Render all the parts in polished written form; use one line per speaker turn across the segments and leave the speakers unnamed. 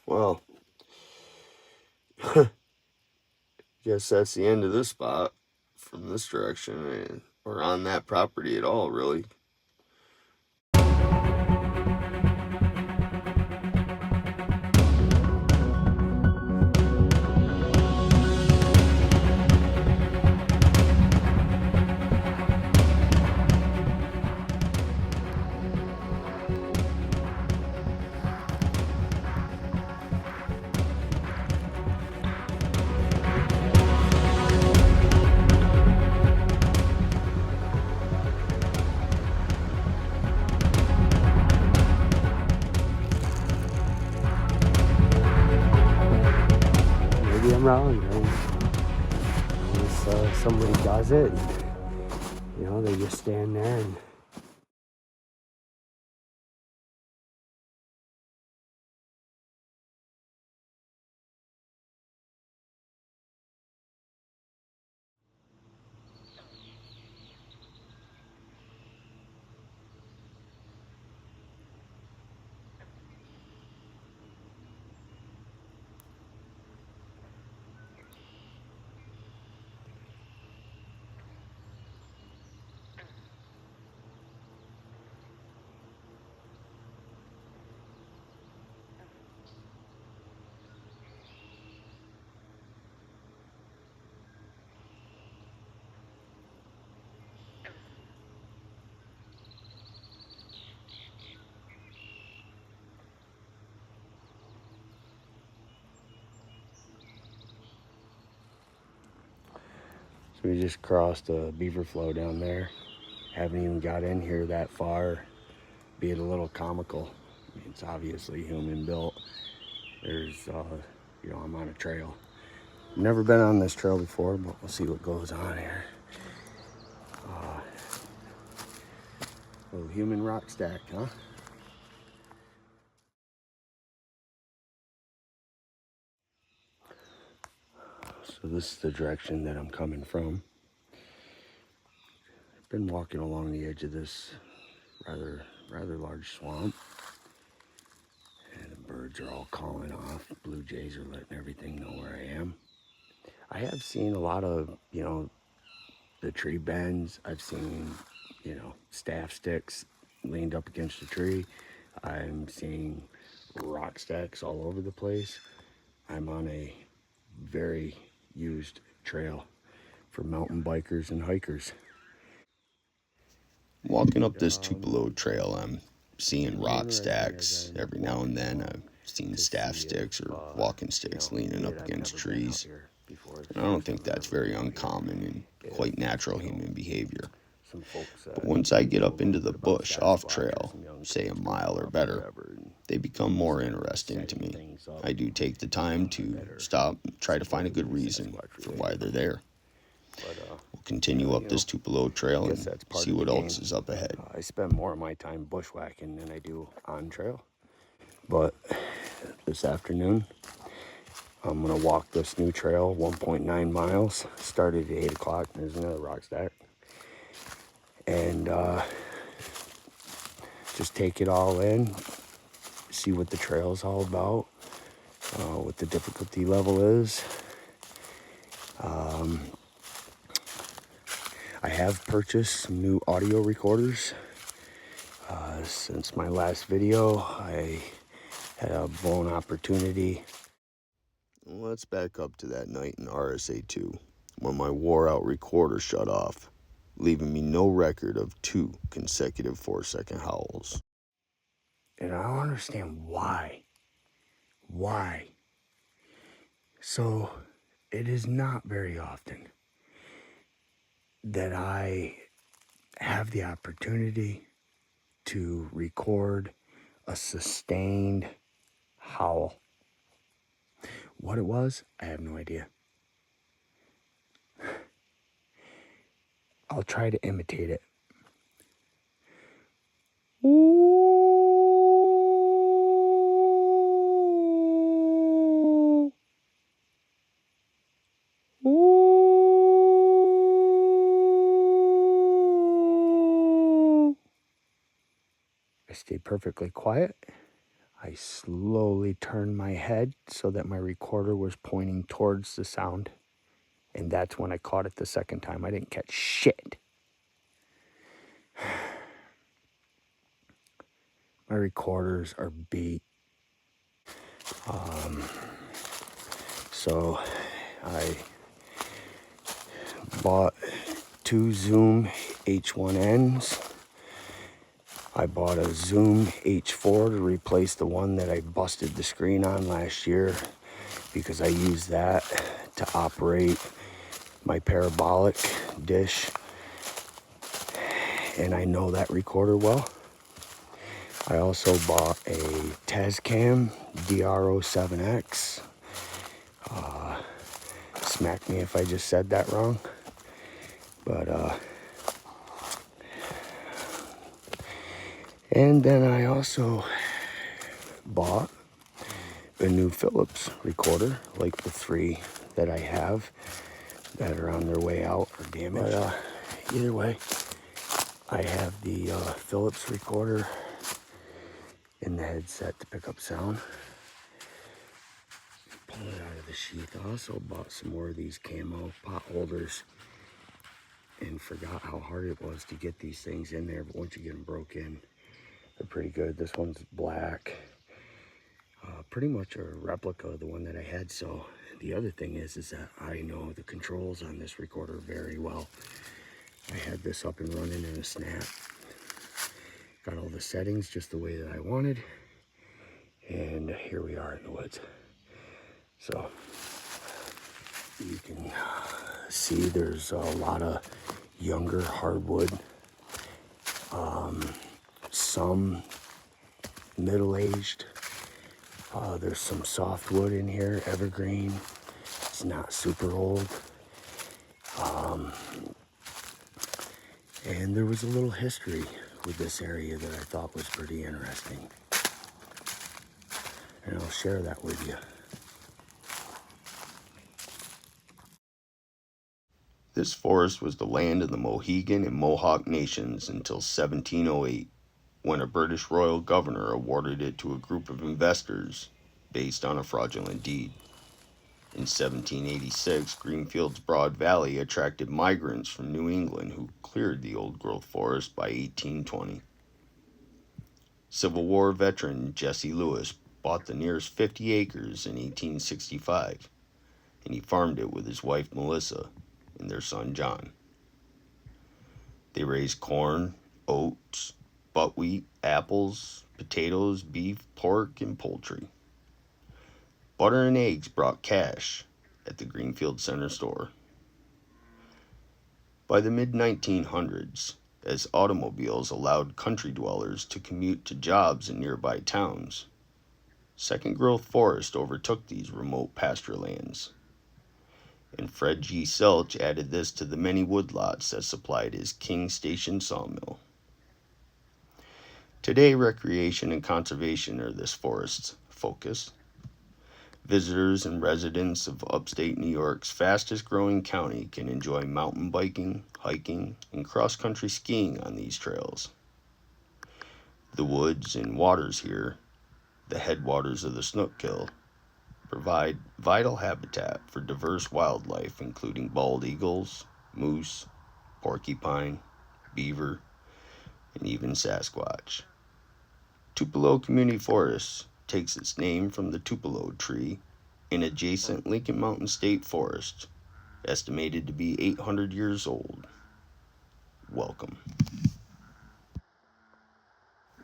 Well, guess that's the end of this spot from this direction, or on that property at all, really.
Maybe I'm wrong. Unless somebody does it, and, they just stand there and. So we just crossed a beaver flow down there. Haven't even got in here that far. Be it a little comical. I mean, it's obviously human built. There's, I'm on a trail. Never been on this trail before, but we'll see what goes on here. Little human rock stack, huh? So this is the direction that I'm coming from. I've been walking along the edge of this rather large swamp. And the birds are all calling off. Blue jays are letting everything know where I am. I have seen a lot of, the tree bends. I've seen, staff sticks leaned up against a tree. I'm seeing rock stacks all over the place. I'm on a very used trail for mountain bikers and hikers.
Walking up this Tupelo trail, I'm seeing rock stacks. Every now and then I've seen staff sticks or walking sticks leaning up against trees. And I don't think that's very uncommon and quite natural human behavior. But once I get up into the bush off trail, say a mile or better, they become more interesting to me. I do take the time to stop and try to find a good reason for why they're there. We'll continue up this Tupelo trail and see what else is up ahead.
I spend more of my time bushwhacking than I do on trail. But this afternoon, I'm gonna walk this new trail, 1.9 miles. Started at 8 o'clock, there's another rock stack. And just take it all in, see what the trail's all about, what the difficulty level is. I have purchased some new audio recorders. Since my last video, I had a blown opportunity.
Let's back up to that night in RSA2 when my wore-out recorder shut off, leaving me no record of 2 consecutive 4-second howls.
And I don't understand why. Why? So, it is not very often that I have the opportunity to record a sustained howl. What it was, I have no idea. I'll try to imitate it. I stay perfectly quiet. I slowly turned my head so that my recorder was pointing towards the sound. And that's when I caught it the second time. I didn't catch shit. My recorders are beat. So I bought 2 Zoom H1Ns. I bought a Zoom H4 to replace the one that I busted the screen on last year because I used that to operate my parabolic dish, and I know that recorder well. I also bought a Tascam DRO7X. Smack me if I just said that wrong. But and then I also bought a new Philips recorder, like the 3 that I have that are on their way out or damaged. But either way, I have the Philips recorder in the headset to pick up sound. Pull it out of the sheath. I also bought some more of these camo pot holders and forgot how hard it was to get these things in there, but once you get them broke in, they're pretty good. This one's black, pretty much a replica of the one that I had. So the other thing is that I know the controls on this recorder very well. I had this up and running in a snap. Got all the settings just the way that I wanted, and here we are in the woods. So you can see there's a lot of younger hardwood, some middle-aged. There's some softwood in here, evergreen. It's not super old. And there was a little history with this area that I thought was pretty interesting. And I'll share that with you.
This forest was the land of the Mohegan and Mohawk nations until 1708, when a British royal governor awarded it to a group of investors based on a fraudulent deed. In 1786, Greenfield's Broad Valley attracted migrants from New England who cleared the old-growth forest by 1820. Civil War veteran Jesse Lewis bought the nearest 50 acres in 1865, and he farmed it with his wife Melissa and their son John. They raised corn, oats, buckwheat, apples, potatoes, beef, pork, and poultry. Butter and eggs brought cash at the Greenfield Center store. By the mid-1900s, as automobiles allowed country dwellers to commute to jobs in nearby towns, second-growth forest overtook these remote pasture lands, and Fred G. Selch added this to the many woodlots that supplied his King Station sawmill. Today, recreation and conservation are this forest's focus. Visitors and residents of upstate New York's fastest-growing county can enjoy mountain biking, hiking, and cross-country skiing on these trails. The woods and waters here, the headwaters of the Snookkill, provide vital habitat for diverse wildlife including bald eagles, moose, porcupine, beaver, and even Sasquatch. Tupelo Community Forest takes its name from the Tupelo tree, an adjacent Lincoln Mountain State Forest, estimated to be 800 years old. Welcome.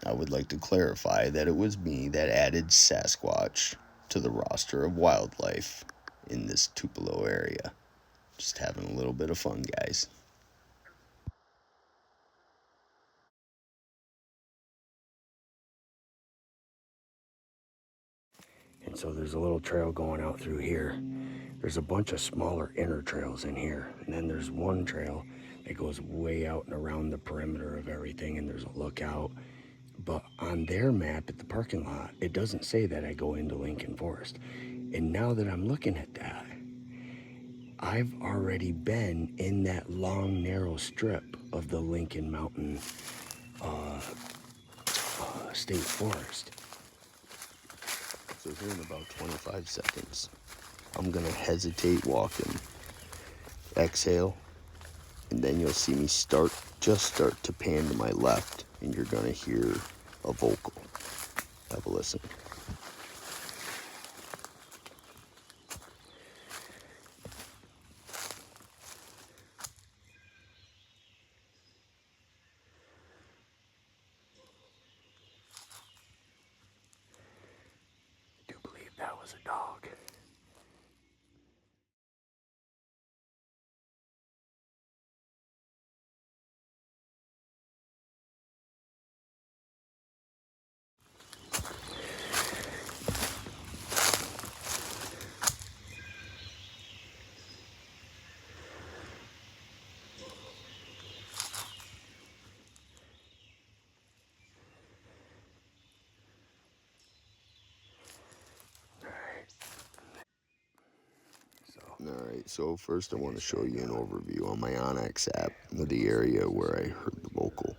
I would like to clarify that it was me that added Sasquatch to the roster of wildlife in this Tupelo area. Just having a little bit of fun, guys.
And so there's a little trail going out through here. There's a bunch of smaller inner trails in here. And then there's one trail that goes way out and around the perimeter of everything, and there's a lookout. But on their map at the parking lot, it doesn't say that I go into Lincoln Forest. And now that I'm looking at that, I've already been in that long, narrow strip of the Lincoln Mountain State Forest.
here in about 25 seconds. I'm gonna hesitate walking, exhale, and then you'll see me start to pan to my left, and you're gonna hear a vocal. Have a listen.
I do believe that was a dog.
Alright, so first I want to show you an overview on my Onyx app of the area where I heard the vocal.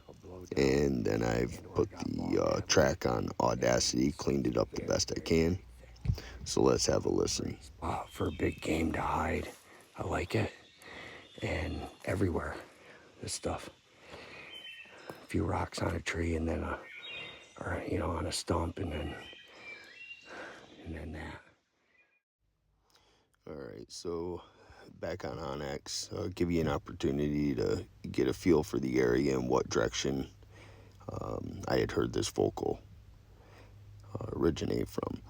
And then I've put the track on Audacity, cleaned it up the best I can. So let's have a listen.
For a big game to hide. I like it. And everywhere, this stuff. A few rocks on a tree and then on a stump and then that.
Alright, so back on Onyx, give you an opportunity to get a feel for the area and what direction I had heard this vocal originate from.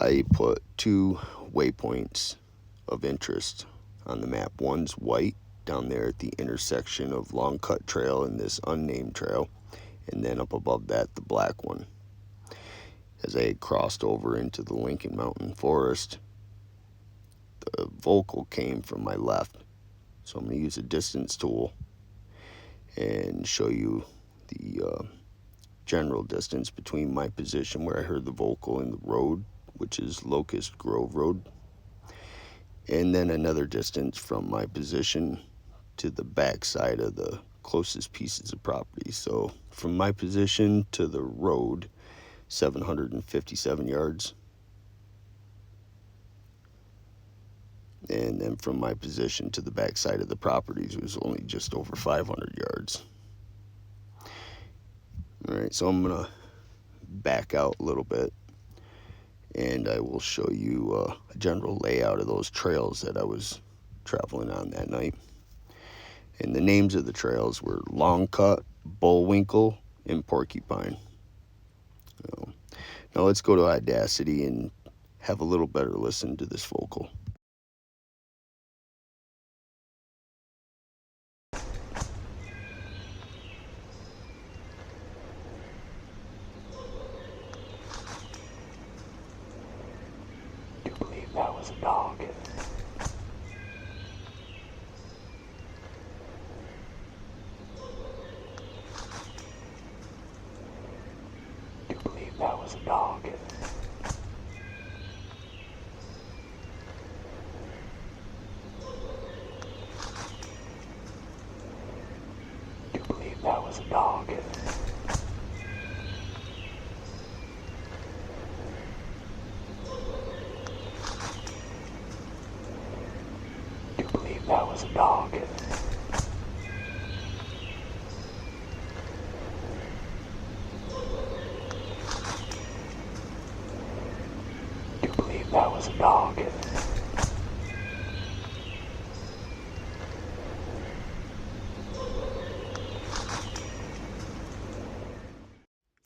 I put 2 waypoints of interest on the map. One's white down there at the intersection of Long Cut Trail and this unnamed trail, and then up above that, the black one. As I had crossed over into the Lincoln Mountain Forest, the vocal came from my left. So I'm going to use a distance tool and show you the general distance between my position where I heard the vocal and the road, which is Locust Grove Road, and then another distance from my position to the back side of the closest pieces of property. So from my position to the road, 757 yards. And then from my position to the back side of the properties, it was only just over 500 yards. All right, so I'm gonna back out a little bit and I will show you a general layout of those trails that I was traveling on that night. And the names of the trails were Long Cut, Bullwinkle, and Porcupine. Now let's go to Audacity and have a little better listen to this vocal.
I do believe that was a dog. I do believe that was a dog. I do believe that was a dog. I do believe that was a dog. I do believe that was a dog.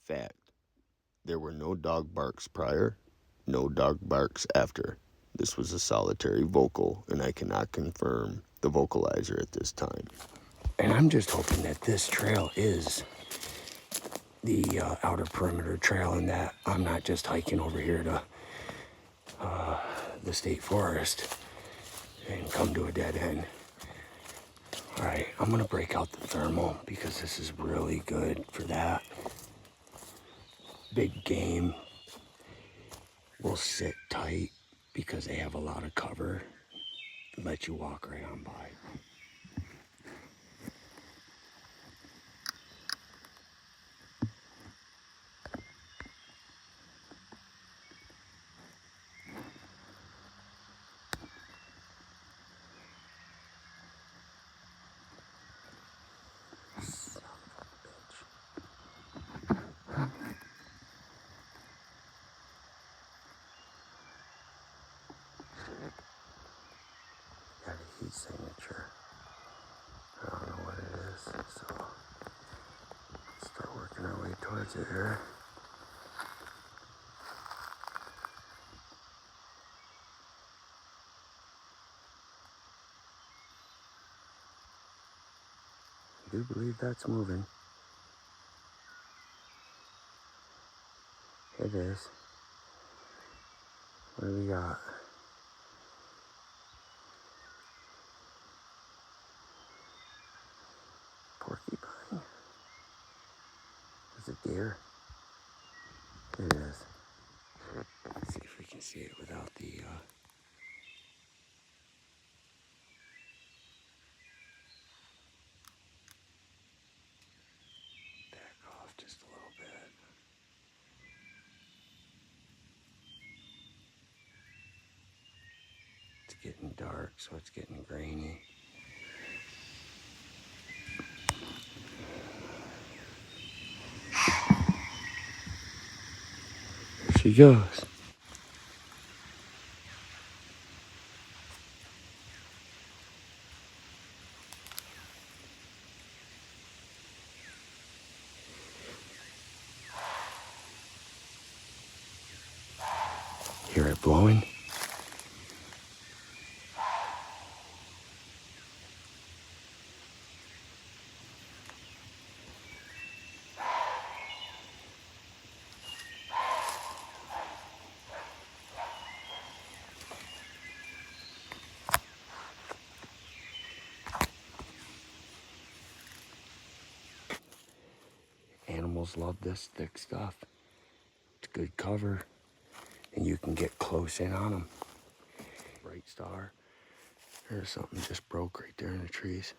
Fact: there were no dog barks prior, no dog barks after. This was a solitary vocal, and I cannot confirm the vocalizer at this time.
And I'm just hoping that this trail is the outer perimeter trail and that I'm not just hiking over here to the state forest and come to a dead end. All right, I'm gonna break out the thermal because this is really good for that. Big game will sit tight because they have a lot of cover to let you walk right on by. seed signature. I don't know what it is, so let's start working our way towards it here. I do believe that's moving. It is. What do we got? Porcupine. Is it deer? It is. Let's see if we can see it without the back off just a little bit. It's getting dark, so it's getting grainy. There she goes. Hear it blowing? Animals love this thick stuff. It's good cover, and you can get close in on them. Bright star. There's something just broke right there in the trees.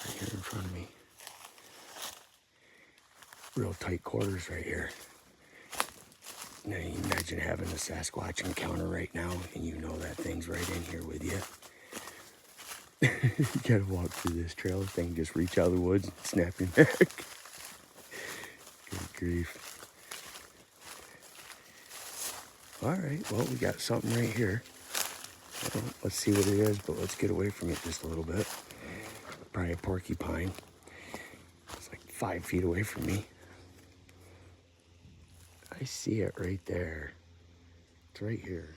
Right here in front of me. Real tight quarters right here. Now you imagine having a Sasquatch encounter right now, and you know that thing's right in here with you. You gotta walk through this trail. This thing just reach out of the woods and snap your neck. Good grief. All right, well, we got something right here. Well, let's see what it is, but let's get away from it just a little bit. Probably a porcupine. It's like 5 feet away from me. I see it right there. It's right here.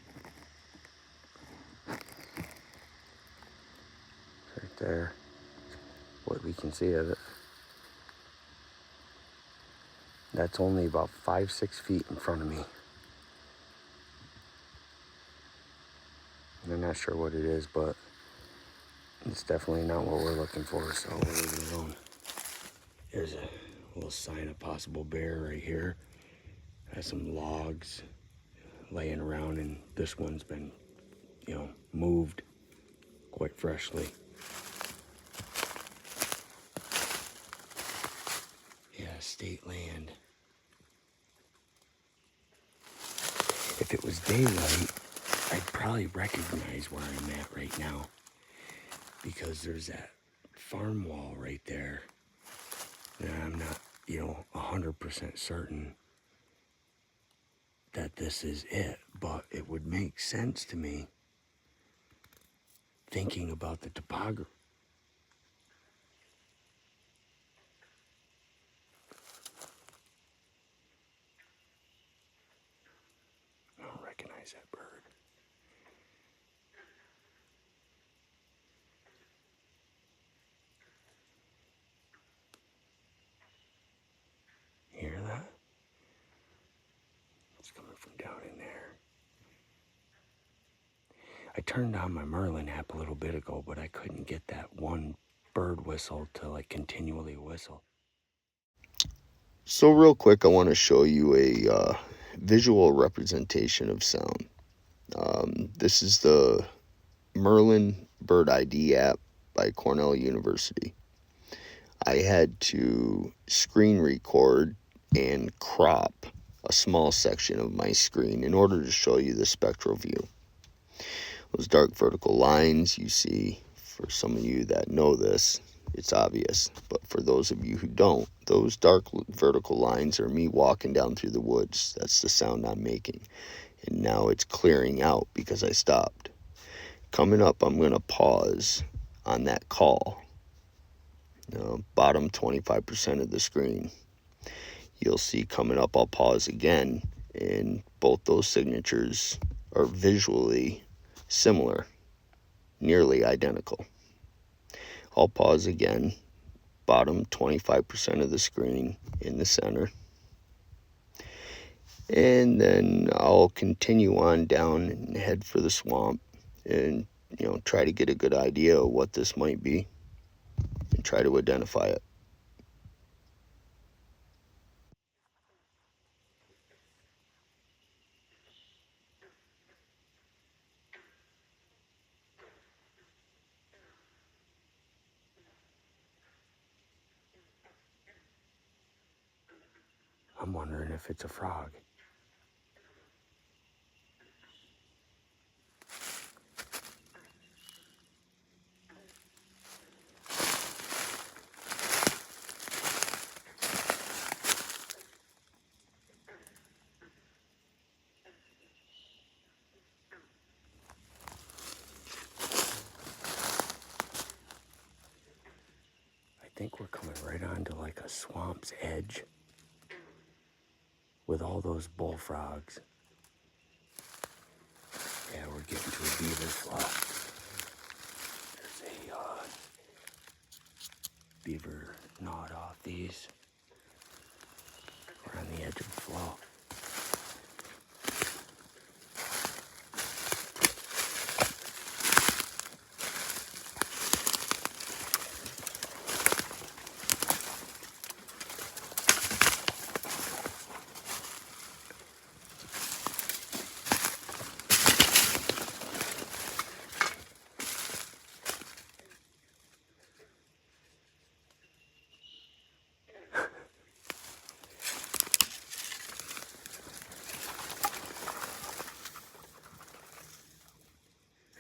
It's right there. What we can see of it. That's only about 5-6 feet in front of me. And I'm not sure what it is, but it's definitely not what we're looking for, so we'll leave it alone. There's a little sign of possible bear right here. Has some logs laying around, and this one's been, moved quite freshly. Yeah, state land. If it was daylight, I'd probably recognize where I'm at right now, because there's that farm wall right there. And I'm not, 100% certain that this is it, but it would make sense to me thinking about the topography. I don't recognize that bird. You hear that? It's coming from down in there. I turned on my Merlin app a little bit ago, but I couldn't get that one bird whistle to continually whistle.
So real quick, I want to show you a visual representation of sound. This is the Merlin Bird ID app by Cornell University. I had to screen record and crop a small section of my screen in order to show you the spectral view. Those dark vertical lines you see, for some of you that know this, it's obvious. But for those of you who don't, those dark vertical lines are me walking down through the woods. That's the sound I'm making. And now it's clearing out because I stopped. coming up, I'm going to pause on that call. Bottom 25% of the screen. You'll see coming up, I'll pause again, and both those signatures are visually similar, nearly identical. I'll pause again, bottom 25% of the screen in the center. And then I'll continue on down and head for the swamp and, try to get a good idea of what this might be and try to identify it.
I'm wondering if it's a frog. I think we're coming right onto like a swamp's edge with all those bullfrogs. Yeah, we're getting to a beaver flock. There's a beaver gnawed off these. We're on the edge of the flow.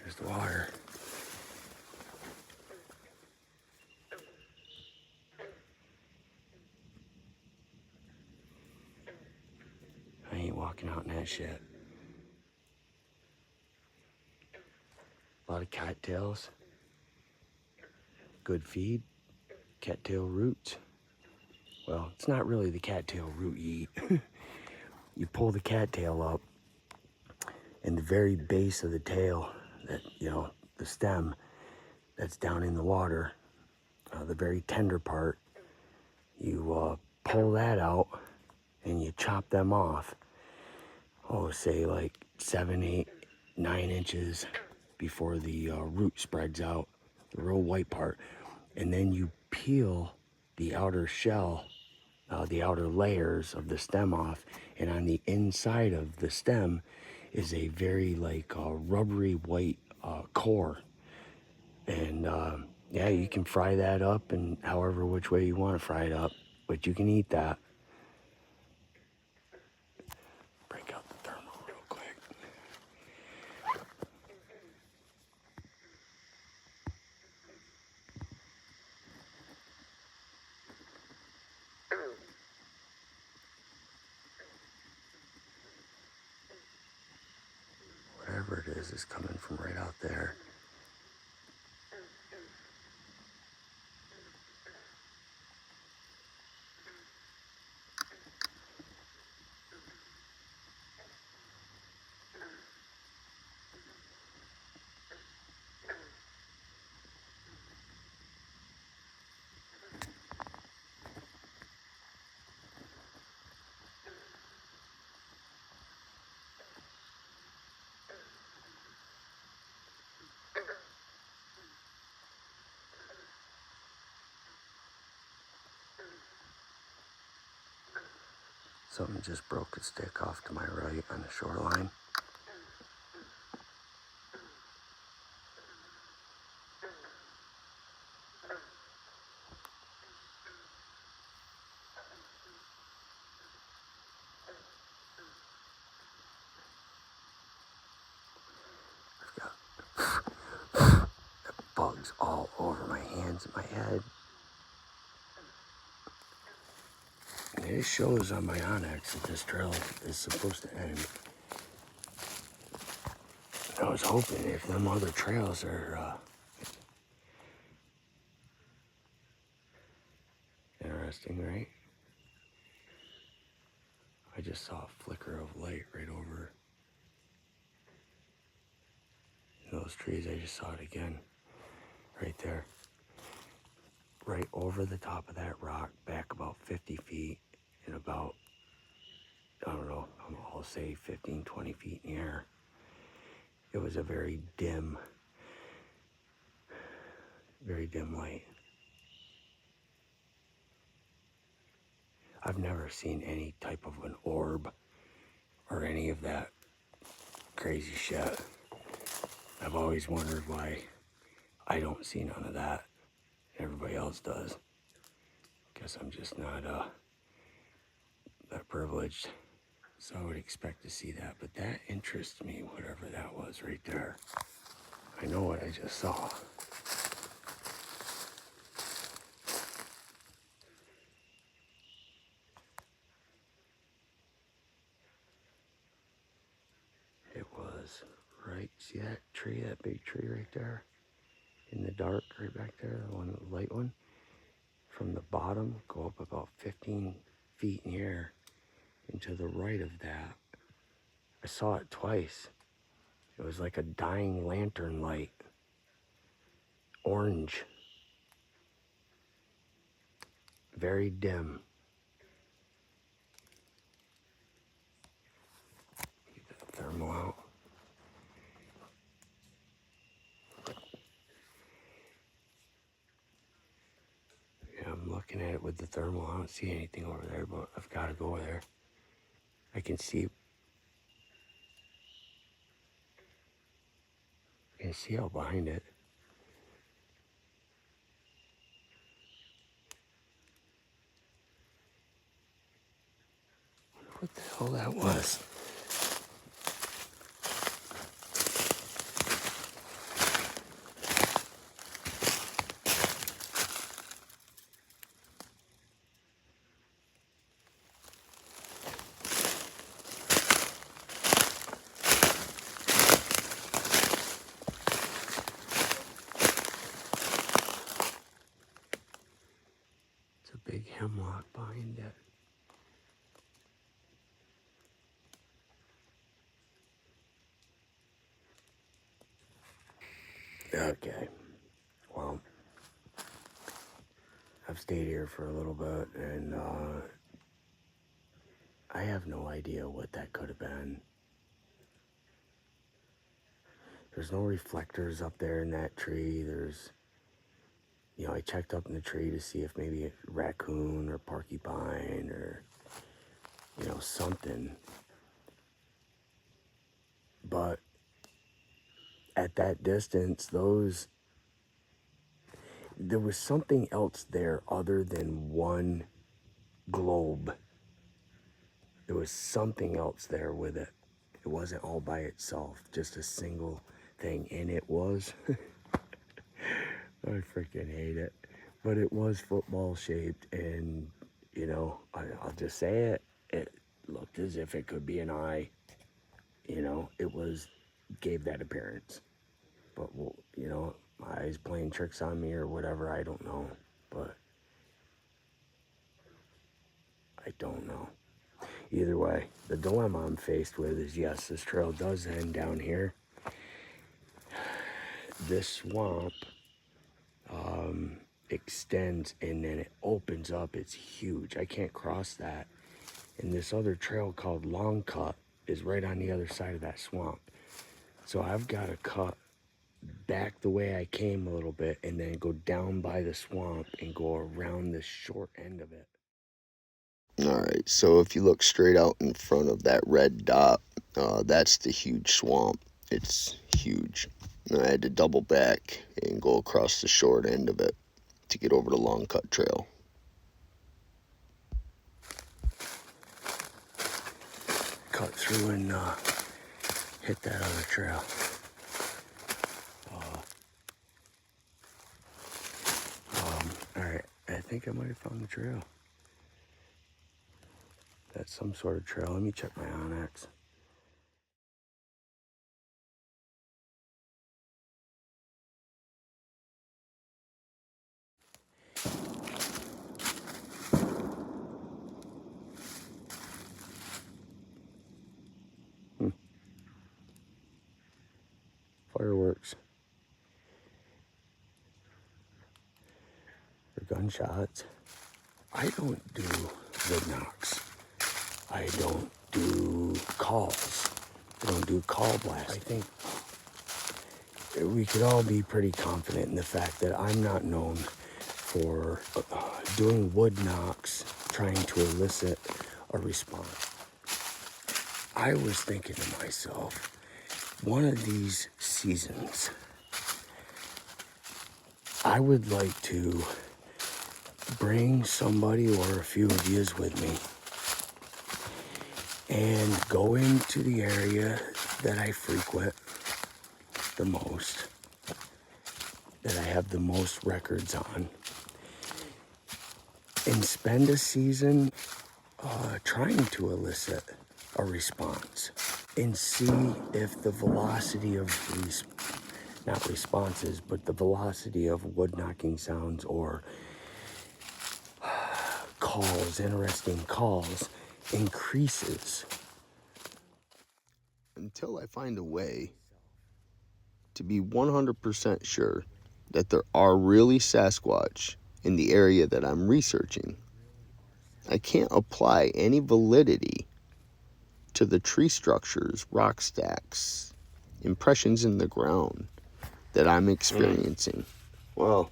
There's the water. I ain't walking out in that shit. A lot of cattails. Good feed. Cattail roots. Well, it's not really the cattail root you eat. You pull the cattail up, and the very base of the tail, that the stem that's down in the water, the very tender part, you pull that out and you chop them off. Oh, say like 7, 8, 9 inches before the root spreads out, the real white part, and then you peel the outer shell, the outer layers of the stem off, and on the inside of the stem is a very rubbery white core. And yeah, you can fry that up and however which way you want to fry it up, but you can eat that. Break out the thermal real quick. Whatever it is coming from right out there. Something just broke a stick off to my right on the shoreline. I've got bugs all over my hands and my head. And it shows on my Onyx that this trail is supposed to end I was hoping if them other trails are interesting, right? I just saw a flicker of light right over those trees. I just saw it again, right there. Right over the top of that rock, back about 50 feet, and about, I don't know, I'll say 15, 20 feet in the air. It was a very dim light. I've never seen any type of an orb or any of that crazy shit. I've always wondered why I don't see none of that. Everybody else does. Guess I'm just not that privileged. So I would expect to see that, but that interests me, whatever that was right there. I know what I just saw. It was right, see that tree, that big tree right there? In the dark, right back there, the one, the light one? From the bottom, go up about 15 feet in the air, and to the right of that, I saw it twice. It was like a dying lantern light, orange, very dim. Get that thermal out. Yeah, I'm looking at it with the thermal. I don't see anything over there, but I've got to go there. I can see out behind it. What the hell that was? It's a big hemlock behind it. Okay, well, I've stayed here for a little bit, and I have no idea what that could have been. There's no reflectors up there in that tree. I checked up in the tree to see if maybe a raccoon or porcupine or, something. But at that distance, there was something else there other than one globe. There was something else there with it. It wasn't all by itself, just a single thing. And it was, I freaking hate it, but it was football shaped. And, I'll just say it looked as if it could be an eye. Gave that appearance. But, my eyes playing tricks on me or whatever, I don't know. But I don't know. Either way, the dilemma I'm faced with is, yes, this trail does end down here. This swamp extends and then it opens up. It's huge. I can't cross that. And this other trail called Long Cut is right on the other side of that swamp. So I've got to cut back the way I came a little bit and then go down by the swamp and go around the short end of it.
Alright, so if you look straight out in front of that red dot, that's the huge swamp. It's huge. And I had to double back and go across the short end of it to get over the Long Cut Trail.
Cut through and hit that other trail. Alright, I think I might have found the trail. That's some sort of trail. Let me check my Onyx. gunshots. I don't do wood knocks. I don't do calls. I don't do call blasts. I think we could all be pretty confident in the fact that I'm not known for doing wood knocks, trying to elicit a response. I was thinking to myself, one of these seasons, I would like to bring somebody or a few of yous with me and go into the area that I frequent the most, that I have the most records on, and spend a season trying to elicit a response and see if the velocity of not responses, but the velocity of wood knocking sounds or calls, interesting calls, increases.
Until I find a way to be 100% sure that there are really Sasquatch in the area that I'm researching, I can't apply any validity to the tree structures, rock stacks, impressions in the ground that I'm experiencing. Well,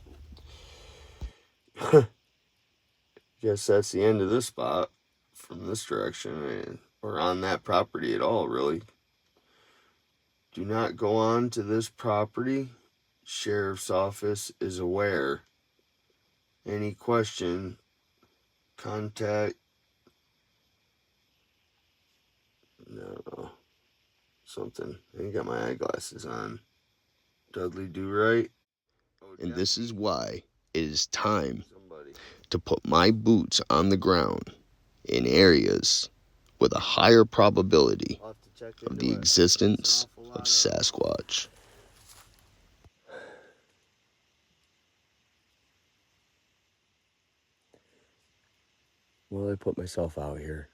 guess that's the end of this spot from this direction, or on that property at all, really. Do not go on to this property. Sheriff's office is aware. Any question, contact. No. Something. I got my eyeglasses on. Dudley Do Right. And this is why it is time to put my boots on the ground in areas with a higher probability of the existence of Sasquatch.
Well, I put myself out here